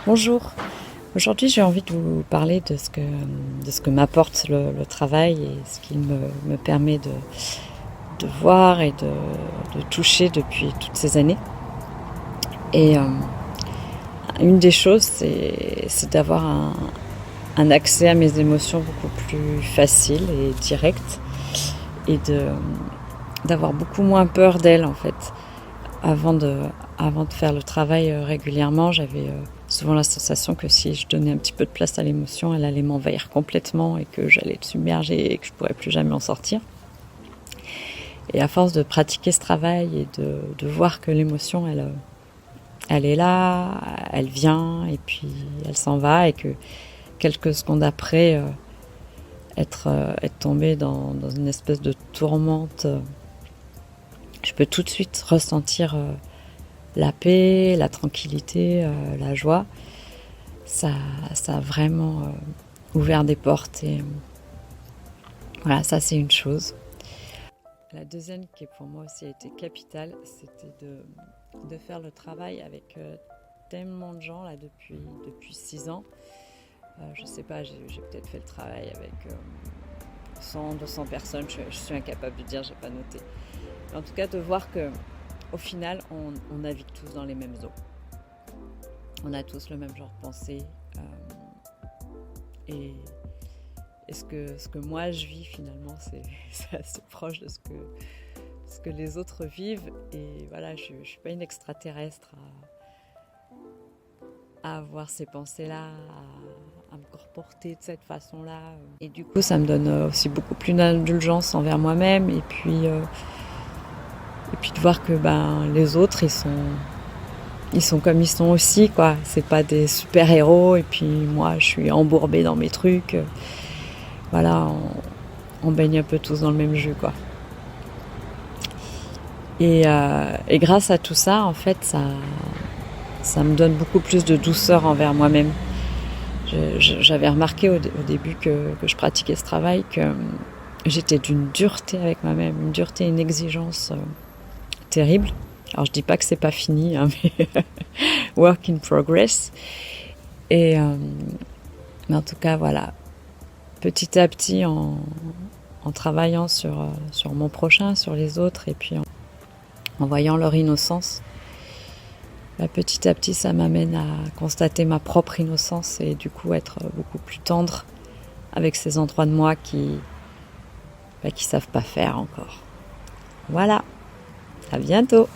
Bonjour, aujourd'hui j'ai envie de vous parler de ce que m'apporte le travail et ce qu'il me permet de voir et de toucher depuis toutes ces années. Et une des choses, c'est d'avoir un accès à mes émotions beaucoup plus facile et direct et d'avoir beaucoup moins peur d'elles en fait. Avant de, avant de faire le travail régulièrement, j'avais souvent la sensation que si je donnais un petit peu de place à l'émotion, elle allait m'envahir complètement et que j'allais être submergée et que je pourrais plus jamais en sortir. Et à force de pratiquer ce travail et de voir que l'émotion, elle est là, elle vient et puis elle s'en va et que quelques secondes après, être tombée dans une espèce de tourmente, je peux tout de suite ressentir la paix, la tranquillité, la joie. Ça a vraiment ouvert des portes et voilà, ça c'est une chose. La deuxième qui pour moi aussi a été capitale, c'était de faire le travail avec tellement de gens là depuis 6 ans. Je sais pas, j'ai peut-être fait le travail avec 100, 200 personnes, je suis incapable de dire, j'ai pas noté. Mais en tout cas, de voir que au final, on navigue tous dans les mêmes eaux. On a tous le même genre de pensée. Et ce que moi je vis finalement, c'est assez proche de ce que les autres vivent. Et voilà, je ne suis pas une extraterrestre à avoir ces pensées-là, à me comporter de cette façon-là. Et du coup, ça me donne aussi beaucoup plus d'indulgence envers moi-même. Et puis de voir que les autres, ils sont comme ils sont aussi, quoi. C'est pas des super-héros. Et puis moi, je suis embourbée dans mes trucs. Voilà, on baigne un peu tous dans le même jus, quoi. Et grâce à tout ça, en fait, ça me donne beaucoup plus de douceur envers moi-même. J'avais remarqué au début que je pratiquais ce travail que j'étais d'une dureté avec moi-même, une dureté, une exigence terrible. Alors je dis pas que c'est pas fini, hein, mais work in progress. Et mais en tout cas, voilà, petit à petit, en travaillant sur mon prochain, sur les autres, et puis en voyant leur innocence, petit à petit, ça m'amène à constater ma propre innocence et du coup être beaucoup plus tendre avec ces endroits de moi qui savent pas faire encore. Voilà, à bientôt.